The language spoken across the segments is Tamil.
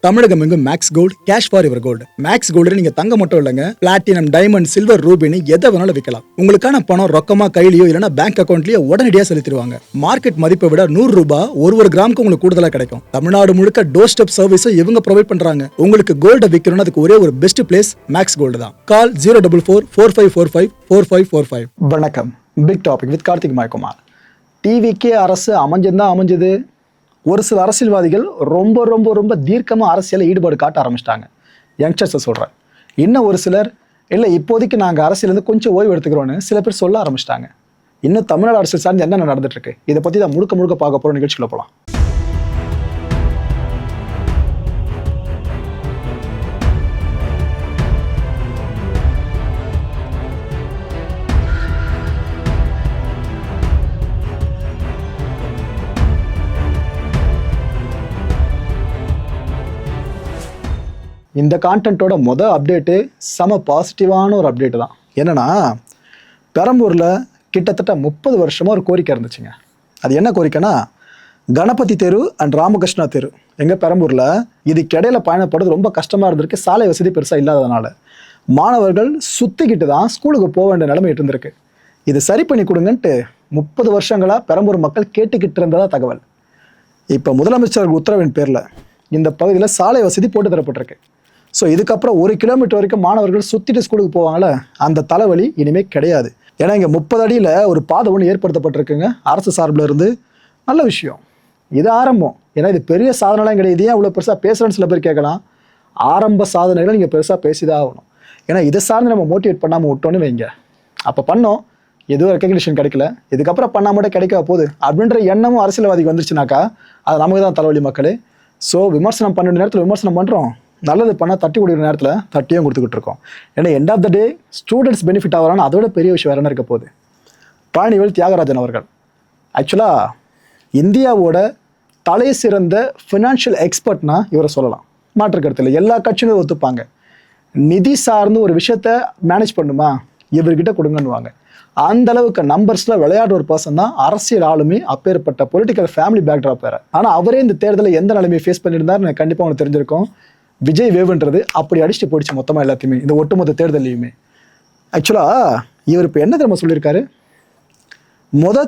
தமிழகம் எங்கும் Max Gold cash for your gold. Max Gold நீங்க தங்க மட்டும் இல்லைங்க, பிளாட்டினம், டைமண்ட், சில்வர், ரூபினி எதை வேணாலும் விற்கலாம். உங்களுக்கான பணம் ரொக்கமா கையிலயோ இல்லைன்னா பேங்க் அக்கௌண்ட்லயோ உடனடியாக செலுத்திடுவாங்க. மார்க்கெட் மதிப்பை விட 100 ரூபாய் ஒரு கிராமுக்கு உங்களுக்கு கூடுதலாக கிடைக்கும். தமிழ்நாடு முழுக்க டோர் ஸ்டெப் சர்வீஸும் இவங்க ப்ரொவைட் பண்றாங்க. உங்களுக்கு கோல்ட விற்கணும்னு அதுக்கு ஒரே ஒரு பெஸ்ட் பிளேஸ் மேக்ஸ் கோல்டு தான். கால் 04445454545. வணக்கம். Big topic with Karthik Mayakumar. டிவிக்கே அரசு அமைஞ்சது. ஒரு சில அரசியல்வாதிகள் ரொம்ப ரொம்ப ரொம்ப தீர்க்கமாக அரசியலில் ஈடுபாடு காட்ட ஆரம்பிச்சிட்டாங்க. யங்ஸ்டர்ஸை சொல்கிறேன். இன்னும் ஒரு சிலர் இல்லை இப்போதைக்கு நாங்கள் அரசியலேருந்து கொஞ்சம் ஓய்வு எடுத்துக்கிறோன்னு சில பேர் சொல்ல ஆரம்பிச்சிட்டாங்க. இன்னும் தமிழ்நாடு அரசியல் சார்ந்து என்னென்ன நடந்துட்டு இருக்கு இதை பற்றி தான் முழுக்க பார்க்க போகிற நிகழ்ச்சியில் போகலாம். இந்த கான்டென்ட்டோட அப்டேட்டு செம பாசிட்டிவான ஒரு அப்டேட்டு தான். என்னென்னா, பெரம்பூரில் கிட்டத்தட்ட 30 வருஷமாக ஒரு கோரிக்கை இருந்துச்சுங்க. அது என்ன கோரிக்கைனா, கணபதி தெரு அண்ட் ராமகிருஷ்ணா தெரு எங்கள் பெரம்பூரில் இதுக்கிடையில் பயணப்படுறது ரொம்ப கஷ்டமாக இருந்திருக்கு. சாலை வசதி பெருசாக இல்லாததுனால மாணவர்கள் சுற்றிக்கிட்டு தான் ஸ்கூலுக்கு போக வேண்டிய நிலைமை இருந்திருக்கு. இது சரி பண்ணி கொடுங்கன்ட்டு 30 வருஷங்களாக பெரம்பூர் மக்கள் கேட்டுக்கிட்டு இருந்ததா தகவல். இப்போ முதலமைச்சர் உத்தரவின் பேரில் இந்த பகுதியில் சாலை வசதி போட்டு தரப்பட்டிருக்கு. ஸோ இதுக்கப்புறம் 1 கிலோமீட்டர் வரைக்கும் மாணவர்கள் சுற்றிட்டு ஸ்கூலுக்கு போவாங்கள்ல, அந்த தலைவலி இனிமேல் கிடையாது. ஏன்னா இங்கே 30 அடியில் ஒரு பாதை ஒன்று ஏற்படுத்தப்பட்டிருக்குங்க அரசு சார்பில் இருந்து. நல்ல விஷயம். இது ஆரம்பம். ஏன்னா இது பெரிய சாதனைலாம் கிடையாது. ஏன் இவ்வளோ பெருசாக பேசுகிறேன்னு சில பேர் கேட்கலாம். ஆரம்ப சாதனைகளை நீங்கள் பெருசாக பேசிதான் ஆகணும். ஏன்னா இதை சார்ந்து நம்ம மோட்டிவேட் பண்ணாமல் விட்டோன்னு வைங்க, அப்போ பண்ணோம் எதுவும் ரெக்கக்னிஷன் கிடைக்கல, இதுக்கப்புறம் பண்ணால் மட்டும் கிடைக்க போகுது அப்படின்ற எண்ணமும் அரசியல்வாதிக்கு வந்துருச்சுனாக்கா அது நமக்கு தான் தலைவலி மக்களே. ஸோ விமர்சனம் பண்ண நேரத்தில் விமர்சனம் பண்ணுறோம், நல்லது பண்ணால் தட்டி கொடுக்குற நேரத்தில் தட்டியும் கொடுத்துக்கிட்டு இருக்கோம். ஏன்னா end of the day students benefit ஆகிறான்னு அதோட பெரிய விஷயம் வேறு என்ன இருக்க போகுது. பழனிவேல் தியாகராஜன் அவர்கள் ஆக்சுவலாக இந்தியாவோட தலை சிறந்த ஃபினான்ஷியல் எக்ஸ்பர்ட்னா இவரை சொல்லலாம், மாற்று கருத்தில் எல்லா கட்சிகளும் ஒத்துப்பாங்க. நிதி சார்ந்து ஒரு விஷயத்த மேனேஜ் பண்ணுமா இவர்கிட்ட கொடுங்கன்னுவாங்க. அந்த அளவுக்கு நம்பர்ஸில் விளையாடுற ஒரு பர்சன் தான் அரசியல் ஆளுமே. அப்பேற்பட்ட பொலிட்டிக்கல் ஃபேமிலி பேக்ட்ராப் வேறு. ஆனால் அவரே இந்த தேர்தலில் எந்த நிலைமையை ஃபேஸ் பண்ணியிருந்தார் எனக்கு கண்டிப்பாக உங்களுக்கு தெரிஞ்சிருக்கும். விஜய் வேவுன்றது அப்படி அடிச்சுட்டு போயிடுச்சு மொத்தமாக எல்லாத்தையுமே, இந்த ஒட்டுமொத்த தேர்தலையுமே. ஆக்சுவலாக இவர் இப்போ என்ன தெரியுமா சொல்லியிருக்காரு,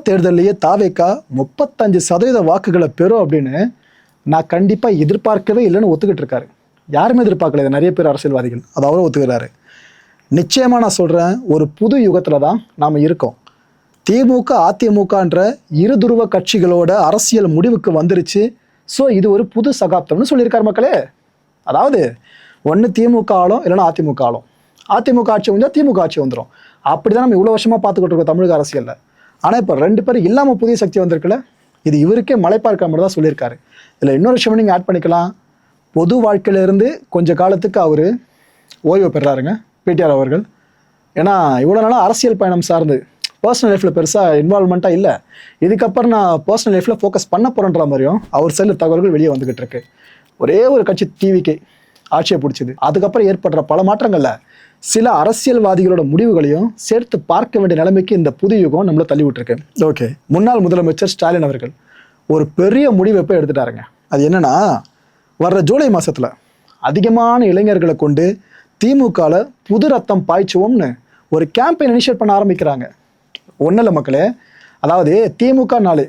தேர்தலையே தாவேக்கா 35% வாக்குகளை பெறும் அப்படின்னு நான் கண்டிப்பாக எதிர்பார்க்கவே இல்லைன்னு ஒத்துக்கிட்டு இருக்காரு. யாருமே எதிர்பார்க்கல, நிறைய பேர் அரசியல்வாதிகள் அது அவரும் ஒத்துக்கிறாரு. நிச்சயமாக நான் சொல்கிறேன், ஒரு புது யுகத்தில் தான் நாம் இருக்கோம். திமுக அதிமுகன்ற இருதுருவ கட்சிகளோட அரசியல் முடிவுக்கு வந்துருச்சு. ஸோ இது ஒரு புது சகாப்தம்னு சொல்லியிருக்காரு மக்களே. அதாவது ஒன்று திமுக ஆளும் இல்லைன்னா அதிமுக ஆளும், அதிமுக ஆட்சி வந்தால் திமுக ஆட்சி வந்துடும். அப்படி தான் நம்ம இவ்வளோ வருஷமாக பார்த்துக்கிட்டு இருக்கோம் தமிழக அரசியலில். ஆனால் இப்போ 2 பேர் இல்லாமல் புதிய சக்தி வந்திருக்குல்ல, இது இவருக்கே மலைப்பார்க்க மாதிரி தான் சொல்லியிருக்காரு. இதில் இன்னொரு விஷயம் நீங்கள் ஆட் பண்ணிக்கலாம். பொது வாழ்க்கையிலேருந்து கொஞ்ச காலத்துக்கு அவர் ஓய்வு பெறாருங்க பிடிஆர் அவர்கள். ஏன்னா இவ்வளோ நாளாக அரசியல் பயணம் சார்ந்து பர்சனல் லைஃப்பில் பெருசாக இன்வால்மெண்ட்டாக இல்லை. இதுக்கப்புறம் நான் பர்சனல் லைஃப்பில் ஃபோக்கஸ் பண்ண போகிறேன்ற மாதிரியும் அவர் சைடில் தகவல்கள் வெளியே வந்துக்கிட்டு இருக்கு. ஒரே ஒரு கட்சி டிவிக்கு ஆட்சியை பிடிச்சிது. அதுக்கப்புறம் ஏற்படுற பல மாற்றங்களில் சில அரசியல்வாதிகளோட முடிவுகளையும் சேர்த்து பார்க்க வேண்டிய நிலைமைக்கு இந்த புது யுகம் நம்மளை தள்ளி விட்டுருக்கு. ஓகே, முன்னாள் முதலமைச்சர் ஸ்டாலின் அவர்கள் ஒரு பெரிய முடிவெப்போ எடுத்துட்டாருங்க. அது என்னன்னா, வர்ற ஜூலை மாதத்தில் அதிகமான இளைஞர்களை கொண்டு திமுகவில் புது ரத்தம் பாய்ச்சுவோம்னு ஒரு கேம்பெயின் இனிஷியேட் பண்ண ஆரம்பிக்கிறாங்க. ஒன்றும் இல்லை மக்களே, அதாவது திமுக நாளே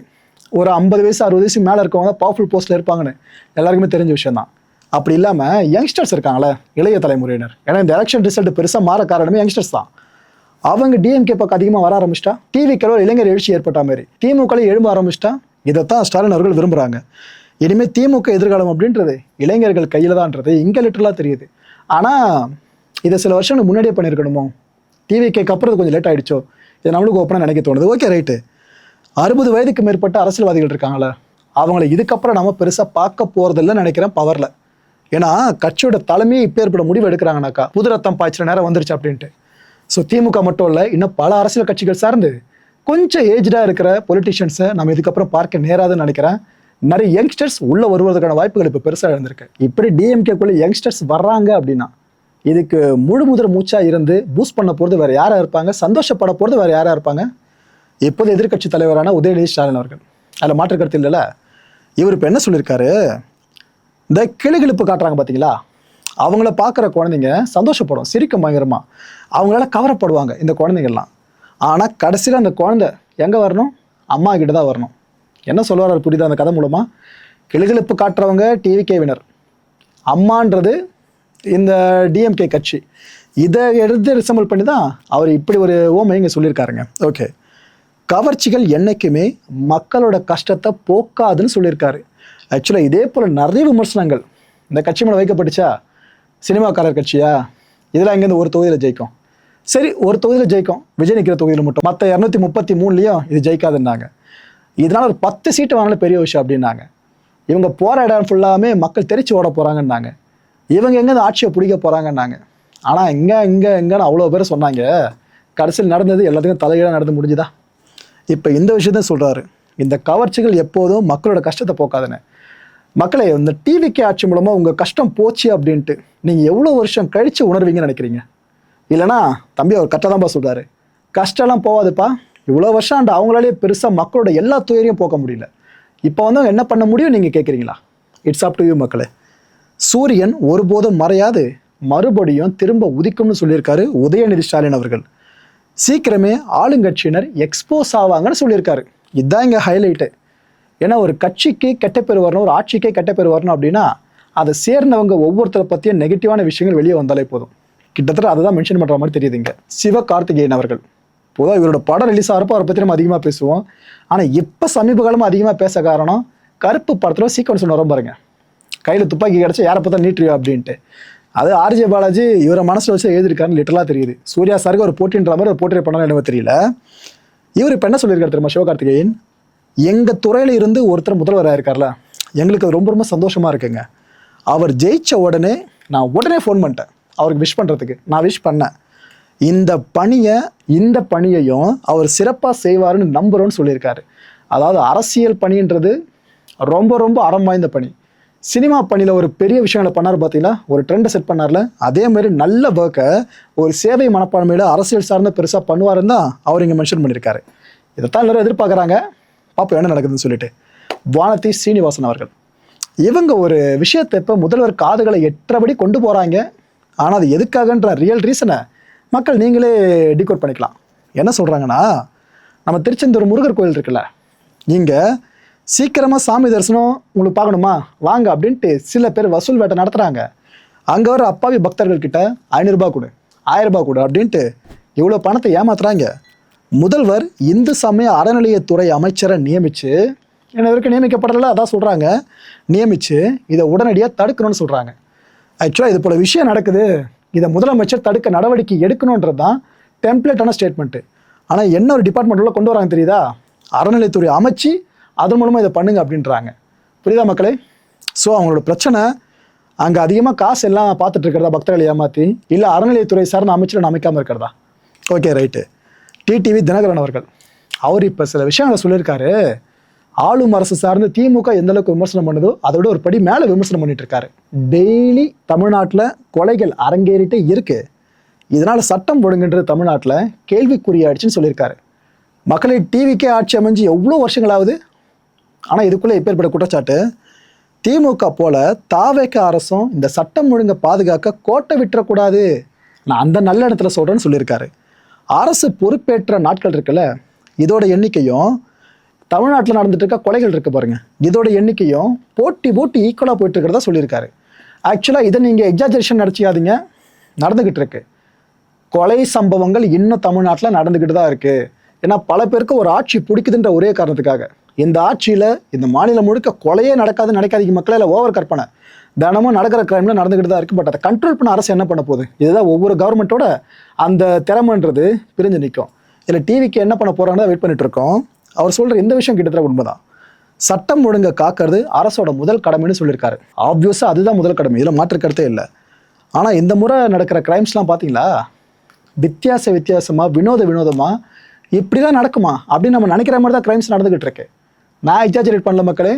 ஒரு 50 வயசு 60 வயசு மேலே இருக்கவங்க பவர்ஃபுல் போஸ்ட்டில் இருப்பாங்கன்னு எல்லாருக்குமே தெரிஞ்ச விஷயம் தான். அப்படி இல்லாமல் யங்ஸ்டர்ஸ் இருக்காங்களே, இளைய தலைமுறையினர். ஏன்னா இந்த எலெக்ஷன் ரிசல்ட் பெருசாக மாற காரணமே யங்ஸ்டர்ஸ் தான். அவங்க டிஎம்கே பக்கம் அதிகமாக வர ஆரம்பிச்சிட்டா, டிவிக்கெல்லாம் இளைஞர் எழுச்சி ஏற்பட்ட மாதிரி திமுகலையும் எழும்ப ஆரம்பிச்சிட்டா. இதைத்தான் ஸ்டாலின் அவர்கள் விரும்புகிறாங்க. இனிமேல் திமுக எதிர்காலம் அப்படின்றது இளைஞர்கள் கையில் தான்ன்றது இங்கே லிட்டரலாக தெரியுது. ஆனால் இதை சில வருஷங்களுக்கு முன்னாடியே பண்ணியிருக்கணுமோ, டிவிக்கேக்கு அப்புறம் கொஞ்சம் லேட் ஆகிடுச்சோ, இதை நம்மளுக்கு ஓப்பனாக நினைக்க தோணுது. ஓகே ரைட்டு, 60 வயதுக்கு மேற்பட்ட அரசியல்வாதிகள் இருக்காங்களே, அவங்களை இதுக்கப்புறம் நம்ம பெருசாக பார்க்க போகிறதில்லன்னு நினைக்கிறேன் பவரில். ஏன்னா கட்சியோட தலைமையை இப்போ ஏற்பட முடிவு எடுக்கிறாங்கனாக்கா புது ரத்தம் பாய்ச்சிற நேரம் வந்துருச்சு அப்படின்ட்டு. ஸோ திமுக மட்டும் இல்லை, இன்னும் பல அரசியல் கட்சிகள் சார்ந்து கொஞ்சம் ஏஜ்டாக இருக்கிற பொலிட்டிஷியன்ஸை நம்ம இதுக்கப்புறம் பார்க்க நேராதுன்னு நினைக்கிறேன். நிறைய யங்ஸ்டர்ஸ் உள்ளே வருவதற்கான வாய்ப்புகள் இப்போ பெருசாக இருந்திருக்கு. இப்படி டிஎம்கேக்குள்ளே யங்ஸ்டர்ஸ் வர்றாங்க அப்படின்னா இதுக்கு முழு மூச்சாக இருந்து பூஸ்ட் பண்ண போகிறது வேறு யாராக இருப்பாங்க, சந்தோஷப்பட போகிறது வேறு யாராக இருப்பாங்க? இப்போது எதிர்க்கட்சி தலைவரான உதயநிதி ஸ்டாலின் அவர்கள். அதில் மாற்று கருத்து இல்லைல்ல. இவர் இப்போ என்ன சொல்லியிருக்காரு, இந்த கிளுகிழுப்பு காட்டுறாங்க பார்த்தீங்களா, அவங்கள பார்க்குற குழந்தைங்க சந்தோஷப்படும், சிரிக்கும் பயங்கரமாக. அவங்களால கவரப்படுவாங்க இந்த குழந்தைங்கள்லாம். ஆனால் கடைசியில் அந்த குழந்தை எங்கே வரணும்? அம்மா கிட்ட தான் வரணும். என்ன சொல்லுவார் புரியுதா அந்த கதை மூலமாக? கிளுகிழுப்பு காட்டுறவங்க டிவிகேவினர், அம்மான்றது இந்த டிஎம்கே கட்சி. இதை எடுத்து ரிசம்பிள் பண்ணி தான் அவர் இப்படி ஒரு ஓமை இங்கே சொல்லியிருக்காருங்க. ஓகே, கவர்ச்சிகள் என்றைக்குமே மக்களோட கஷ்டத்தை போக்காதுன்னு சொல்லியிருக்காரு. ஆக்சுவலாக இதே போல் நிறைய விமர்சனங்கள் இந்த கட்சி மேலே வைக்கப்பட்டுச்சா. சினிமாக்காரர் கட்சியா, இதெல்லாம் இங்கேருந்து ஒரு தொகுதியில் ஜெயிக்கும். சரி, ஒரு தொகுதியில் ஜெயிக்கும், விஜய் நிற்கிற தொகுதியில் மட்டும். மற்ற 233லையும் இது ஜெயிக்காதுன்னாங்க. இதனால் ஒரு 10 சீட்டு வாங்கின பெரிய விஷயம் அப்படின்னாங்க. இவங்க போகிற இடம் ஃபுல்லாமே மக்கள் தெரிச்சு ஓட போகிறாங்கன்னாங்க. இவங்க எங்கே ஆட்சியை பிடிக்க போகிறாங்கன்னாங்க. ஆனால் எங்கன்னு அவ்வளோ பேர் சொன்னாங்க. கடைசியில் நடந்தது எல்லாத்துக்கும் தலைகீழாக நடந்து முடிஞ்சுதா? இப்போ இந்த விஷயத்த சொல்கிறாரு, இந்த கவர்ச்சிகள் எப்போதும் மக்களோட கஷ்டத்தை போக்காதுன்னு. மக்களே, இந்த டிவிக்கு ஆட்சி மூலமாக உங்கள் கஷ்டம் போச்சு அப்படின்ட்டு நீங்கள் எவ்வளோ வருஷம் கழித்து உணர்வீங்கன்னு நினைக்கிறீங்க? இல்லைனா தம்பி அவர் கரெக்டாக தான்ப்பா சொல்கிறாரு, கஷ்டம்லாம் போகாதுப்பா. இவ்வளோ வருஷம் அந்த அவங்களாலே பெருசாக மக்களோட எல்லா துயரையும் போக்க முடியல. இப்போ வந்து என்ன பண்ண முடியும் நீங்கள் கேட்குறீங்களா? இட்ஸ் அப் டு யூ மக்களே. சூரியன் ஒருபோதும் மறையாது, மறுபடியும் திரும்ப உதிக்கும்னு சொல்லியிருக்காரு உதயநிதி ஸ்டாலின் அவர்கள். சீக்கிரமே ஆளுங்கட்சியினர் எக்ஸ்போஸ் ஆவாங்கன்னு சொல்லியிருக்காரு. இதுதான் இங்கே ஹைலைட்டு. ஏன்னா ஒரு கட்சிக்கு கெட்ட பேர் வரணும், ஒரு ஆட்சிக்கே கெட்ட பேர் வரணும் அப்படின்னா அதை சேர்ந்தவங்க ஒவ்வொருத்தரை பற்றியும் நெகட்டிவான விஷயங்கள் வெளியே வந்தாலே போதும். கிட்டத்தட்ட அதை தான் மென்ஷன் பண்ணுற மாதிரி தெரியுதுங்க சிவகார்த்திகேயன் அவர்கள். பொதுவாக இவரோட படம் ரிலீஸ் ஆகிறப்போ அவரை பற்றி நம்ம அதிகமாக பேசுவோம். ஆனால் இப்போ சமீப காலமாக அதிகமாக பேச காரணம், கருப்பு படத்தில் சீக்வன்ஸ் ஒன்று வரும் பாருங்க, கையில் துப்பாக்கி கிடச்சி யாரை பார்த்தா நீட்டுறியோ அப்படின்ட்டு. அது ஆர்ஜே பாலாஜி இவரை மனசில் வச்சு எழுதியிருக்காருன்னு லிட்டரலாக தெரியுது. சூர்யா சாருக்கு ஒரு போட்டின்ற மாதிரி ஒரு போட்டியை பண்ணாலும் எனக்கு தெரியல. இவர் இப்போ என்ன சொல்லியிருக்காரு தெரியுமா சிவகார்த்திகேயன்? எங்கள் துறையில் இருந்து ஒருத்தர் முதல்வராக இருக்கார்ல, எங்களுக்கு அது ரொம்ப ரொம்ப சந்தோஷமாக இருக்குங்க. அவர் ஜெயித்த உடனே நான் உடனே ஃபோன் பண்ணிட்டேன் அவருக்கு விஷ் பண்ணுறதுக்கு. நான் விஷ் பண்ணேன். இந்த பணியையும் அவர் சிறப்பாக செய்வார்னு நம்புகிறோன்னு சொல்லியிருக்காரு. அதாவது அரசியல் பணின்றது ரொம்ப ரொம்ப அறம் வாய்ந்த பணி. சினிமா பணியில் ஒரு பெரிய விஷயங்களை பண்ணார் பார்த்தீங்களா, ஒரு ட்ரெண்டை செட் பண்ணார்ல, அதே மாதிரி நல்ல ஒர்க்கை ஒரு சேவை மனப்பான்மையில் அரசியல் சார்ந்த பெருசாக பண்ணுவாருன்னு தான் அவர் இங்கே மென்ஷன் பண்ணியிருக்காரு. இதைத்தான் எல்லோரும் எதிர்பார்க்குறாங்க. பார்ப்போம் என்ன நடக்குதுன்னு சொல்லிட்டு. வானதி சீனிவாசன் அவர்கள் இவங்க ஒரு விஷயத்தை இப்போ முதல்வர் காதுகளை எட்டபடி கொண்டு போகிறாங்க. ஆனால் அது எதுக்காகன்ற ரியல் ரீசனை மக்கள் நீங்களே டிகோட் பண்ணிக்கலாம். என்ன சொல்கிறாங்கன்னா, நம்ம திருச்செந்தூர் முருகர் கோயில் இருக்குல்ல, இங்கே சீக்கிரமாக சாமி தரிசனம் உங்களுக்கு பார்க்கணுமா வாங்க அப்படின்ட்டு சில பேர் வசூல் வேட்டை நடத்துகிறாங்க. அங்கே வர அப்பாவி பக்தர்கள்கிட்ட 500 ரூபா கொடு, 1000 ரூபா கொடு அப்படின்ட்டு இவ்வளோ பணத்தை ஏமாத்துறாங்க. முதல்வர் இந்து சமய அறநிலையத்துறை அமைச்சரை நியமித்து, என்ன வரைக்கும் நியமிக்கப்படலை அதான் சொல்கிறாங்க, நியமித்து இதை உடனடியாக தடுக்கணும்னு சொல்கிறாங்க. ஆக்சுவலாக இது போல் விஷயம் நடக்குது, இதை முதலமைச்சர் தடுக்க நடவடிக்கை எடுக்கணுன்றது தான் டெம்ப்ளேட்டான ஸ்டேட்மெண்ட்டு. ஆனால் என்ன ஒரு டிபார்ட்மெண்ட்டுள்ள கொண்டு வராங்க தெரியுதா? அறநிலையத்துறை அமைச்சு அதன் மூலமாக இதை பண்ணுங்க அப்படின்றாங்க. புரியுதா மக்களே? ஸோ அவங்களோட பிரச்சனை அங்கே அதிகமாக காசு எல்லாம் பார்த்துட்டு இருக்கிறதா, பக்தர்களை ஏமாற்றி, இல்லை அறநிலையத்துறை சார்ந்த அமைச்சரை அமைக்காமல் இருக்கிறதா? Okay right. டிடிவி தினகரன் அவர்கள் அவர் இப்போ சில விஷயங்களை சொல்லியிருக்காரு. ஆளும் அரசு சார்ந்து திமுக எந்த அளவுக்கு விமர்சனம் பண்ணுதோ அதை விட ஒரு படி மேலே விமர்சனம் பண்ணிட்டு இருக்காரு. டெய்லி தமிழ்நாட்டில் கொலைகள் அரங்கேறிட்டே இருக்கு, இதனால் சட்டம் ஒழுங்குன்றது தமிழ்நாட்டில் கேள்விக்குறியாயிடுச்சுன்னு சொல்லியிருக்காரு. மக்களை டிவிக்கே ஆட்சி அமைஞ்சு எவ்வளோ வருஷங்களாவது, ஆனால் இதுக்குள்ளே எப்பேற்பட்ட குற்றச்சாட்டு. திமுக போல தாவேக அரசும் இந்த சட்டம் ஒழுங்கை பாதுகாக்க கோட்டை விட்டுறக்கூடாது, நான் அந்த நல்ல இடத்துல சொல்கிறேன்னு சொல்லியிருக்காரு. அரசு பொறுப்பேற்ற நாட்கள் இருக்குல்ல, இதோட எண்ணிக்கையும் தமிழ்நாட்டில் நடந்துட்டு இருக்க கொலைகள் இருக்கு பாருங்க, இதோட எண்ணிக்கையும் போட்டி ஈக்குவலாக போயிட்டு இருக்கிறதா சொல்லியிருக்காரு. ஆக்சுவலாக இதை நீங்கள் எக்ஸாஜரேஷன் நினச்சிக்காதீங்க, நடந்துக்கிட்டு இருக்கு. கொலை சம்பவங்கள் இன்னும் தமிழ்நாட்டில் நடந்துக்கிட்டு தான் இருக்குது. ஏன்னா பல பேருக்கு ஒரு ஆட்சி பிடிக்குதுன்ற ஒரே காரணத்துக்காக இந்த ஆட்சியில் இந்த மாநிலம் முழுக்க கொலையே நடக்காதுன்னு நினைக்காதீங்க மக்களே, இல்லை ஓவர் கற்பனை. தினமும் நடக்கிற கிரைமில் நடந்துக்கிட்டு தான் இருக்குது. பட் அதை கண்ட்ரோல் பண்ண அரசு என்ன பண்ண போகுது? இதுதான் ஒவ்வொரு கவர்மெண்ட்டோட அந்த திறமைன்றது பிரிஞ்சு நிற்கும். இல்லை டிவிக்கு என்ன பண்ண போகிறான்னு வெயிட் பண்ணிட்டு இருக்கோம். அவர் சொல்கிற இந்த விஷயம் கிட்டத்தட்ட உண்மைதான். சட்டம் ஒழுங்கை காக்கிறது அரசோட முதல் கடமைன்னு சொல்லியிருக்காரு. ஆப்வியஸாக அதுதான் முதல் கடமை, இதில் மாற்று கருத்தே இல்லை. ஆனால் இந்த முறை நடக்கிற கிரைம்ஸ்லாம் பார்த்தீங்களா, வித்தியாசமாக வினோதமாக இப்படி தான் நடக்குமா அப்படின்னு நம்ம நினைக்கிற மாதிரி தான் கிரைம்ஸ் நடந்துக்கிட்டு இருக்கு. நான் எக்ஸாஜரேட் பண்ணல மக்களே.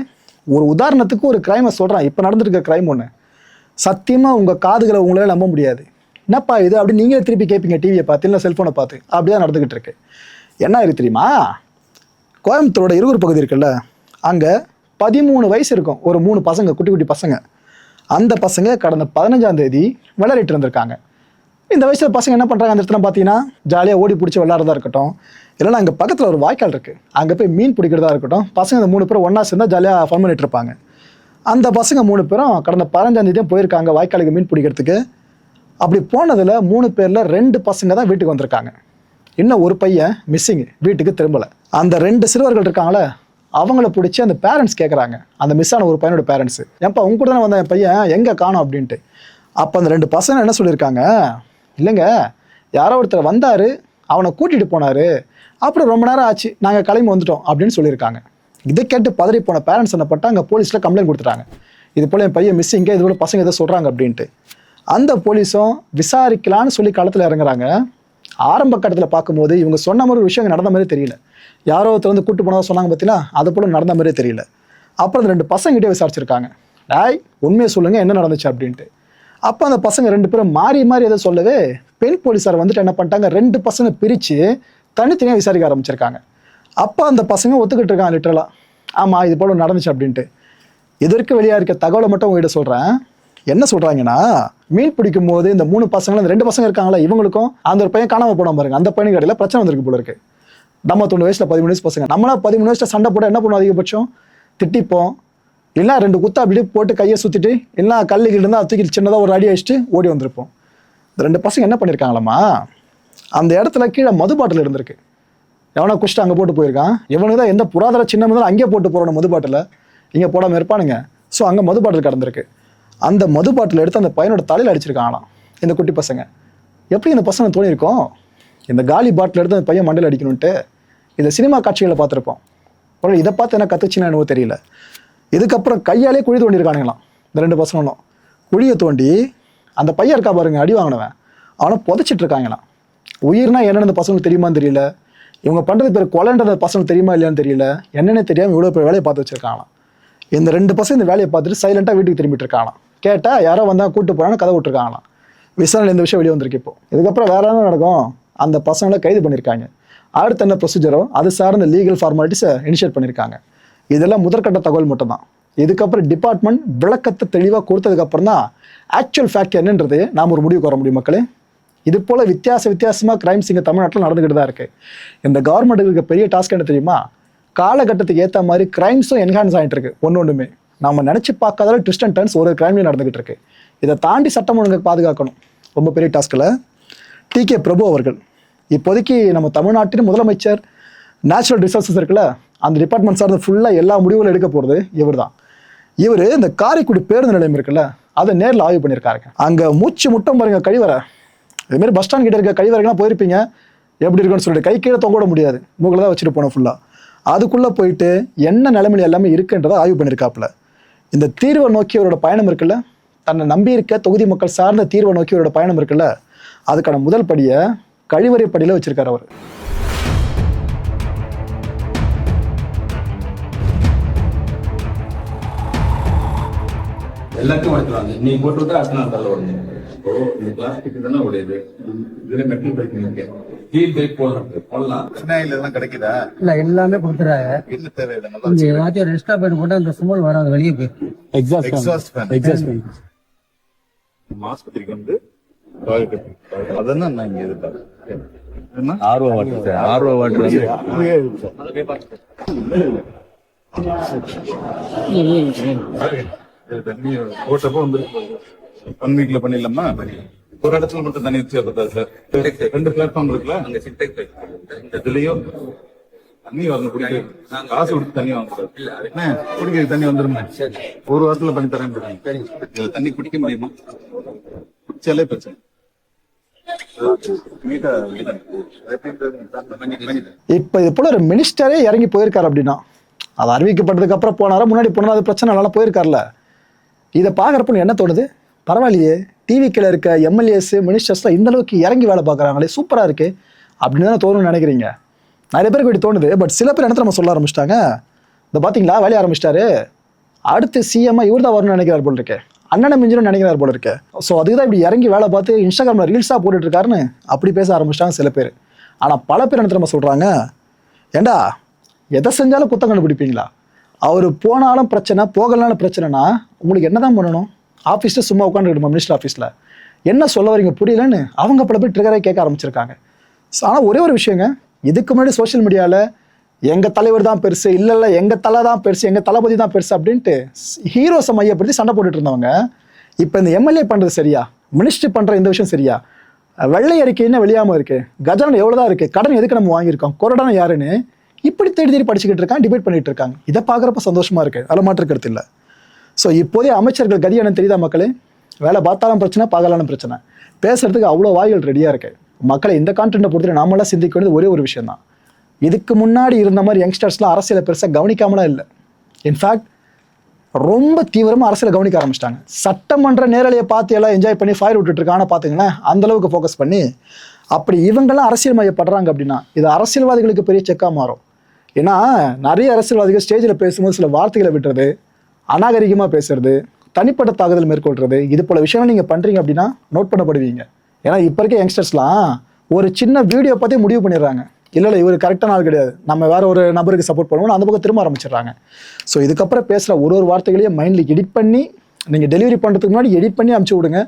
ஒரு உதாரணத்துக்கு ஒரு கிரைமை சொல்கிறேன். இப்போ நடந்துருக்க கிரைம் ஒன்று சத்தியமாக உங்கள் காதுகளை உங்களால் நம்ப முடியாது. என்னப்பா இது அப்படின்னு நீங்களே திருப்பி கேட்பீங்க, டிவியை பார்த்து இல்லை செல்ஃபோனை பார்த்து. அப்படிதான் நடந்துக்கிட்டு இருக்கு. என்ன இருக்கு தெரியுமா, கோயம்புத்தூரோட இருகூர் பகுதி இருக்குல்ல, அங்கே 13 வயசு இருக்கும் ஒரு 3 பசங்க, குட்டி பசங்க. அந்த பசங்க கடந்த 15ஆம் தேதி விளையாடிட்டு இருந்திருக்காங்க. இந்த வயசுல பசங்க என்ன பண்ணுறாங்க அந்த இடத்துல பார்த்தீங்கன்னா, ஜாலியாக ஓடி பிடிச்சி விளையாடுறதா இருக்கட்டும், இல்லைன்னா அங்கே பக்கத்தில் ஒரு வாய்க்கால் இருக்குது, அங்கே போய் மீன் பிடிக்கிறதா இருக்கட்டும், பசங்க இந்த 3 பேரும் ஒன்றா சேர்ந்தால் ஜாலியாக ஃபன் பண்ணிட்டு இருப்பாங்க. அந்த பசங்க 3 பேரும் கடந்த 15ஆம் தேதியும் போயிருக்காங்க வாய்க்காலுக்கு மீன் பிடிக்கிறதுக்கு. அப்படி போனதில் 3 பேரில் 2 பசங்க தான் வீட்டுக்கு வந்திருக்காங்க. இன்னும் ஒரு பையன் மிஸ்ஸிங், வீட்டுக்கு திரும்பலை. அந்த 2 சிறுவர்கள் இருக்காங்களே, அவங்கள பிடிச்சி அந்த பேரண்ட்ஸ் கேட்குறாங்க, அந்த மிஸ் ஆன ஒரு பையனோட பேரண்ட்ஸு, ஏன்ப்பா உங்க கூட தானே வந்த என் பையன் எங்கே காணோம் அப்படின்ட்டு. அப்போ அந்த 2 பசங்க என்ன சொல்லியிருக்காங்க, இல்லைங்க யாரோ ஒருத்தர் வந்தார், அவனை கூட்டிகிட்டு போனார், அப்புறம் ரொம்ப நேரம் ஆச்சு நாங்கள் கிளம்பி வந்துட்டோம் அப்படின்னு சொல்லியிருக்காங்க. இதை கேட்டு பதறி போன பேரண்ட்ஸ் என்ன பண்ணிட்டாங்க, அங்கே போலீஸில் கம்ப்ளைண்ட் கொடுத்துட்டாங்க, இது போல் என் பையன் மிஸ்ஸிங்க, இது போல் பசங்க எதை சொல்கிறாங்க அப்படின்ட்டு. அந்த போலீஸும் விசாரிக்கலான்னு சொல்லி களத்தில் இறங்குறாங்க. ஆரம்ப கட்டத்தில் பார்க்கும்போது இவங்க சொன்ன மாதிரி ஒரு விஷயம் நடந்த மாதிரி தெரியல. யாரோ ஒருத்தர் வந்து கூட்டு போனதாக சொன்னாங்க பார்த்தீங்களா, அது போல் நடந்த மாதிரியே தெரியல. அப்புறம் அந்த 2 பசங்கிட்டே விசாரிச்சிருக்காங்க, டாய் உண்மையை சொல்லுங்கள் என்ன நடந்துச்சு அப்படின்ட்டு. அப்போ அந்த பசங்க 2 பேரும் மாறி மாறி எதை சொல்லவே பெண் போலீஸார் வந்துட்டு என்ன பண்ணிட்டாங்க, 2 பசங்க பிரித்து தனித்தனியாக விசாரிக்க ஆரம்பிச்சிருக்காங்க. அப்போ அந்த பசங்க ஒத்துக்கிட்டு இருக்காங்க லிட்டரலாக, ஆமாம் இது போல் நடந்துச்சு அப்படின்ட்டு. இதற்கு வெளியாக இருக்க தகவலை மட்டும் உங்ககிட்ட சொல்கிறேன். என்ன சொல்கிறாங்கன்னா, மீன் பிடிக்கும் போது இந்த 3 பசங்களும் அந்த 2 பசங்க இருக்காங்களா, இவங்களுக்கும் அந்த ஒரு பையன் காணாமல் போன பாருங்க, அந்த பையனுக்கு இடையில பிரச்சனை வந்திருக்கு போல இருக்கு. நம்ம 90 வயசில் 13 வயசு பசங்க, நம்மளா 13 வயசில் சண்டை போட என்ன பண்ணுவோம், அதிகபட்சம் திட்டிப்போம், இல்லை 2 குத்தா அப்படி போட்டு கையை சுற்றிட்டு, இல்லை கல்லுகிட்டு இருந்தால் தூக்கி சின்னதாக ஒரு அடி அடிச்சுட்டு ஓடி வந்திருப்போம். இந்த 2 பசங்க என்ன பண்ணியிருக்காங்களாம்மா, அந்த இடத்துல கீழே மது பாட்டில் இருந்திருக்கு, எவனா குடிச்சிட்டு அங்கே போட்டு போயிருக்கான். இவனுக்கு தான் எந்த புராதன சின்னம் இருந்தாலும் அங்கே போட்டு போகிறோம் மது பாட்டில், இங்கே போடாமல் இருப்பானுங்க. ஸோ அங்கே மது பாட்டில் கடந்திருக்கு. அந்த மது பாட்டில் எடுத்து அந்த பையனோட தலையில் அடிச்சிருக்காங்களாம் இந்த குட்டி பசங்க. எப்படி இந்த பசங்க தோணியிருக்கோம், இந்த காலி பாட்டில் எடுத்து அந்த பையன் மண்டையில் அடிக்கணுன்ட்டு. இதை சினிமா காட்சிகளை பார்த்துருப்போம். அப்புறம் இதை பார்த்து என்ன கற்றுச்சுன்னா என்னவோ தெரியல. இதுக்கப்புறம் கையாலே குழி தோண்டியிருக்கானுங்களாம் இந்த 2 பசங்களும். குழியை தோண்டி அந்த பையன் இருக்கா பாருங்க, அடி வாங்கினவன், அவனை புதைச்சிட்டு இருக்காங்களாம். உயிர்னா என்னென்ன இந்த பசங்களுக்கு தெரியுமான்னு தெரியல, இவங்க பண்ணுறது பேர் கொலைன்றது பசங்களுக்கு தெரியுமா இல்லையான்னு தெரியல, என்னென்ன தெரியாமல் இவ்வளோ பேர் வேலையை பார்த்து வச்சிருக்காங்களாம். இந்த 2 பசங்க இந்த வேலையை பார்த்துட்டு சைலண்டாக வீட்டுக்கு திரும்பிட்டு இருக்காங்களாம். கேட்டால் யாரோ வந்தால் கூப்பிட்டு போகிறான்னு கதை விட்டுருக்காங்களாம். விசாரணை இந்த விஷயம் வெளியே வந்திருக்கு. இப்போ இதுக்கப்புறம் வேற என்ன நடக்கும், அந்த பசங்களை கைது பண்ணியிருக்காங்க. அடுத்த என்ன ப்ரொசீஜரோ அது சார்ந்த லீகல் ஃபார்மாலிட்டிஸை இனிஷியேட் பண்ணியிருக்காங்க. இதெல்லாம் முதற்கட்ட தகவல் மட்டும்தான். இதுக்கப்புறம் டிபார்ட்மெண்ட் விளக்கத்தை தெளிவாக கொடுத்ததுக்கப்புறம் தான் ஆக்சுவல் ஃபேக்ட் என்னன்றது நாம் ஒரு முடிவுக்கு வர முடியும் மக்களே. இது போல் வித்தியாசமாக கிரைம்ஸ் இங்கே தமிழ்நாட்டில் நடந்துக்கிட்டு தான் இருக்குது. இந்த கவர்மெண்ட்டுக்கு இருக்க பெரிய டாஸ்க் என்ன தெரியுமா, காலகட்டத்துக்கு ஏற்ற மாதிரி கிரைம்ஸும் என்ஹான்ஸ் ஆகிட்டு இருக்கு. ஒன்றுமே நம்ம நினச்சி பார்க்காத ட்விஸ்ட் அண்ட் டர்ன்ஸ் ஒரு கிரைம்லையும் நடந்துகிட்டு இருக்கு. இதை தாண்டி சட்டம் ஒழுங்கு பாதுகாக்கணும், ரொம்ப பெரிய டாஸ்கில். TK பிரபு அவர்கள் இப்போதைக்கு நம்ம தமிழ்நாட்டின் முதலமைச்சர், நேச்சுரல் ரிசோர்ஸஸ் இருக்குல்ல, அந்த டிபார்ட்மெண்ட் சார்ந்து ஃபுல்லாக எல்லா முடிவுகளும் எடுக்க போகிறது இவர் தான். இவர் இந்த காரைக்குடி பேருந்து நிலையம் இருக்குல்ல, அதை நேரில் ஆய்வு பண்ணியிருக்காருங்க. அங்கே மூச்சு முட்டம் பாருங்க கழிவறை, இதுமாரி பஸ் ஸ்டாண்ட் கிட்ட இருக்க கழிவறைகள்லாம் போயிருப்பீங்க, எப்படி இருக்குன்னு சொல்லிட்டு கை கீழே தொங்க விட முடியாது, மூக்கில் தான் வச்சுட்டு போனோம் ஃபுல்லாக. அதுக்குள்ளே போயிட்டு என்ன நிலைமையில் எல்லாமே இருக்குன்றதை ஆய்வு பண்ணியிருக்காப்புல. இந்த தீர்வை நோக்கி அவரோட பயணம் இருக்குல்ல, தன்னை நம்பி இருக்க தொகுதி மக்கள் சார்ந்த தீர்வை நோக்கி அவரோட பயணம் இருக்குல்ல, அதுக்கான முதல் படியை கழிவறை படியில் வச்சிருக்காரு அவர். எல்லாத்தையும் உடைச்சிருவாங்க. நீ போட்டு விட்டா அடுத்த நாள் தள்ள உடனே இந்த பிளாஸ்டிக் தானே உடையுது. இதுல மெட்டல் பைக் இருக்கு, ஹீல் பைக் போடலாம். இதெல்லாம் கிடைக்குதா? இல்ல எல்லாமே கொடுத்துறாங்க. என்ன தேவை? ஏதாச்சும் ரெஸ்டா பேர் போட்டா அந்த சுமல் வராது, வெளியே போயிடும். எக்ஸாஸ்ட் ஃபேன் ஆஸ்பத்திரிக்கு வந்து அதான் நான் இங்க எதிர்பார்க்கிறேன். ஆர்வ வாட்டர் தண்ணி போட்டப்போ வந்து 1 வீக்ல பண்ணிடலாமா? ஒரு இடத்துல மட்டும் தண்ணி வச்சு பத்தாது சார். 2 பிளாட்ஃபார்ம் இருக்குல்ல, இதுலயும் தண்ணி வரணும். குடிக்க காசு கொடுத்து தண்ணி வாங்க என்ன, குடிக்க தண்ணி வந்துருமே. ஒரு வாரத்துல பண்ணி தரேன். இதுல தண்ணி குடிக்க முடியுமா? குடிச்சாலே பிரச்சனை. இப்ப இது போல ஒரு மினிஸ்டரே இறங்கி போயிருக்காரு அப்படின்னா, அது அறிவிக்கப்பட்டதுக்கு அப்புறம் போனாரா, முன்னாடி போனா அது பிரச்சனை நல்லா போயிருக்காருல்ல. இதை பார்க்குறப்ப என்ன தோணுது, பரவாயில்லையே, டிவிக்கில் இருக்க எம்எல்ஏஸ் மினிஸ்டர்ஸ்லாம் இந்த அளவுக்கு இறங்கி வேலை பார்க்குறாங்களே, சூப்பராக இருக்குது அப்படின்னு தானே தோணுன்னு நினைக்கிறீங்க. நிறைய பேருக்கு இப்படி தோணுது. பட் சில பேர் என்ன நம்ம சொல்ல ஆரம்பிச்சிட்டாங்க, இந்த பார்த்தீங்களா வேலையை ஆரம்பிச்சிட்டாரு, அடுத்து சிஎம்மா இவர் தான் வரணும்னு நினைக்கிறார் போல் இருக்கே, அண்ணனை மிஞ்சினும் நினைக்கிறார் போல இருக்கே. ஸோ அதுக்கு தான் இப்படி இறங்கி வேலை பார்த்து இன்ஸ்டாகிராமில் ரீல்ஸாக போட்டுட்டு இருக்காருன்னு அப்படி பேச ஆரம்பிச்சிட்டாங்க சில பேர். ஆனால் பல பேர் என்ன நம்ம சொல்கிறாங்க, ஏண்டா எதை செஞ்சாலும் குத்தம் கண்டுபிடிப்பீங்களா, அவர் போனாலும் பிரச்சனை, போகலனாலும் பிரச்சனைனா உங்களுக்கு என்ன தான் பண்ணணும், ஆஃபீஸில் சும்மா உட்காந்துருக்கணுமா மினிஸ்டர் ஆஃபீஸில், என்ன சொல்ல வரீங்க புரியலன்னு அவங்க பல பேர் ட்ரிகராக கேட்க ஆரம்பிச்சிருக்காங்க. ஆனால் ஒரே ஒரு விஷயங்க, இதுக்கு முன்னாடி சோஷியல் மீடியாவில் எங்கள் தலைவர் தான் பெருசு, இல்லை எங்கள் தலை தான் பெருசு, எங்கள் தளபதி தான் பெருசு அப்படின்ட்டு ஹீரோஸை மையப்படுத்தி சண்டை போட்டுட்டு இருந்தவங்க இப்போ இந்த எம்எல்ஏ பண்ணுறது சரியா, மினிஸ்ட்ரி பண்ணுற இந்த விஷயம் சரியா, வெள்ளை அறிக்கைன்னு வெளியாமல் இருக்குது, கஜானா எவ்வளோ தான் இருக்குது, கடன் எதுக்கு நம்ம வாங்கியிருக்கோம், கொரோனா யாருன்னு இப்படி தேடி படிச்சுக்கிட்டு இருக்காங்க, டிபேட் பண்ணிட்டு இருக்காங்க. இதை பார்க்குறப்ப சந்தோஷமாக இருக்குது, அதில் மாற்றுக்கிறது இல்லை. ஸோ இப்போதே அமைச்சர்கள் கதி என்னன்னு தெரியுதா மக்களே? வேலை பார்த்தாலும் பிரச்சனை, பார்க்கலாலும் பிரச்சனை, பேசுறதுக்கு அவ்வளோ வாய்கள் ரெடியாக இருக்கு. மக்களை இந்த கான்டென்ட்டை பொறுத்து நாமெல்லாம் சிந்திக்க வேண்டியது ஒரே ஒரு விஷயம் தான். இதுக்கு முன்னாடி இருந்த மாதிரி யங்ஸ்டர்ஸ்லாம் அரசியலை பெருசாக கவனிக்காமலாம் இல்லை. இன்ஃபேக்ட் ரொம்ப தீவிரமாக அரசியலை கவனிக்க ஆரம்பிச்சிட்டாங்க. சட்டமன்ற நேரலையை பார்த்து எல்லாம் என்ஜாய் பண்ணி ஃபயர் விட்டுட்டு இருக்காங்க. பார்த்துங்களேன், அந்தளவுக்கு ஃபோக்கஸ் பண்ணி அப்படி இவங்கெல்லாம் அரசியல் மையப்படுறாங்க அப்படின்னா இது அரசியல்வாதிகளுக்கு பெரிய செக்காக மாறும். ஏன்னா நிறைய அரசியல்வாதிகள் ஸ்டேஜில் பேசும்போது சில வார்த்தைகளை விட்டுறது, அநாகரிகமாக பேசுறது, தனிப்பட்ட தாக்குதல் மேற்கொள்றது, இது போல விஷயங்கள் நீங்கள் பண்ணுறீங்க அப்படின்னா நோட் பண்ணப்படுவீங்க. ஏன்னா இப்போ இருக்க யங்ஸ்டர்ஸ்லாம் ஒரு சின்ன வீடியோ பார்த்தே முடிவு பண்ணிடுறாங்க, இல்லை இவர் கரெக்டான ஆள் கிடையாது, நம்ம வேற ஒரு நபருக்கு சப்போர்ட் பண்ணுவோம்னு அந்த பக்கம் திரும்ப ஆரம்பிச்சிடுறாங்க. ஸோ இதுக்கப்புறம் பேசுகிற ஒரு வார்த்தைகளையும் மைண்டில் எடிட் பண்ணி நீங்கள் டெலிவரி பண்ணுறதுக்கு முன்னாடி எடிட் பண்ணி அனுப்பிச்சி விடுங்க.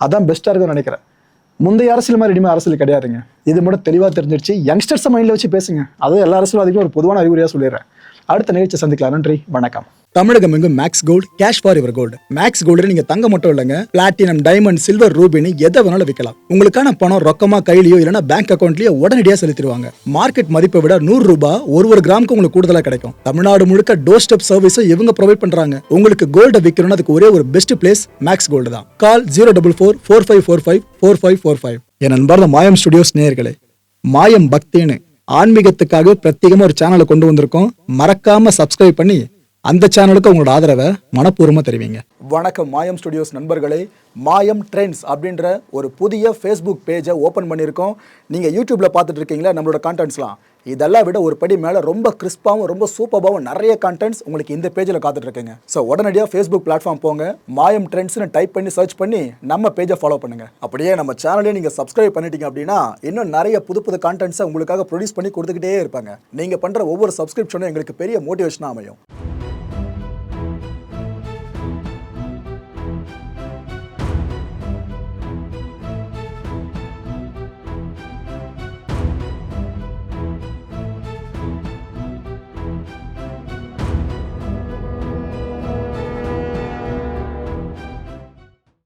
அதான் பெஸ்ட்டாக இருக்கும்னு நினைக்கிறேன். முந்தைய அரசியல் மாதிரி இனிமேல் அரசியல் கிடையாதுங்க. இது மட்டும் தெளிவாக தெரிஞ்சிருச்சு. யங்ஸ்டர்ஸை மைண்டில் வச்சு பேசுங்க. அதுவும் எல்லா அரசியல்வாதிகளும் ஒரு பொதுவான அறிவுரையாக சொல்லிடுறேன். அடுத்த நிகழ்ச்சி சந்திக்கலாம். நன்றி, வணக்கம். தமிழகம் எங்கும் Max Gold, cash for your gold. Max Gold நீங்க தங்க மட்டும் இல்லைங்க, பிளாட்டினம், டைமண்ட், சில்வர், ரூபினி எதை வேணாலும் விற்கலாம். உங்களுக்கான பணம் ரொக்கமா கையிலயோ இல்லைன்னா பேங்க் அக்கௌண்ட்லயோ உடனடியாக செலுத்திடுவாங்க. மார்க்கெட் மதிப்பை விட 100 ரூபாய் ஒரு கிராமுக்கு உங்களுக்கு கூடுதலாக கிடைக்கும். தமிழ்நாடு முழுக்க டோர் ஸ்டெப் சர்வீஸை இவங்க ப்ரொவைட் பண்றாங்க. உங்களுக்கு கோல்டை விற்கணும்னு அதுக்கு ஒரே ஒரு பெஸ்ட் பிளேஸ் மேக்ஸ் கோல்டு தான். கால் 04445454545. என் அன்பார்ந்த மாயம் ஸ்டுடியோஸ் நேயர்களே, மாயம் பக்தின்னு ஆன்மீகத்துக்காக பிரத்யேகமா ஒரு சேனலை கொண்டு வந்திருக்கோம். மறக்காம சப்ஸ்கிரைப் பண்ணி அந்த சேனலுக்கு உங்களோட ஆதரவை மனப்பூர்வமாக தெரிவிங்க. வணக்கம் மாயம் ஸ்டுடியோஸ் நண்பர்களே. மாயம் ட்ரெண்ட்ஸ் அப்படின்ற ஒரு புதிய ஃபேஸ்புக் பேஜை ஓப்பன் பண்ணியிருக்கோம். நீங்கள் யூடியூப்பில் பார்த்துட்டு இருக்கீங்களா நம்மளோட கான்டென்ட்ஸ்லாம், இதெல்லாம் விட ஒரு படி மேலே ரொம்ப கிறிஸ்பாகவும் ரொம்ப சூப்பராகவும் நிறைய கான்டென்ட்ஸ் உங்களுக்கு இந்த பேஜில் காத்துட்ருக்குங்க. ஸோ உடனடியாக ஃபேஸ்புக் பிளாட்ஃபார்ம் போங்க, மாயம் ட்ரெண்ட்ஸ்னு டைப் பண்ணி சர்ச் பண்ணி நம்ம பேஜை ஃபாலோ பண்ணுங்கள். அப்படியே நம்ம சேனலையும் நீங்கள் சப்ஸ்கிரைப் பண்ணிட்டீங்க அப்படின்னா இன்னும் நிறைய புது கான்டென்ட்ஸை உங்களுக்காக ப்ரொடியூஸ் பண்ணி கொடுத்துக்கிட்டே இருப்பாங்க. நீங்கள் பண்ணுற ஒவ்வொரு சப்ஸ்கிரிப்ஷனும் எங்களுக்கு பெரிய மோட்டிவேஷனாக அமையும்.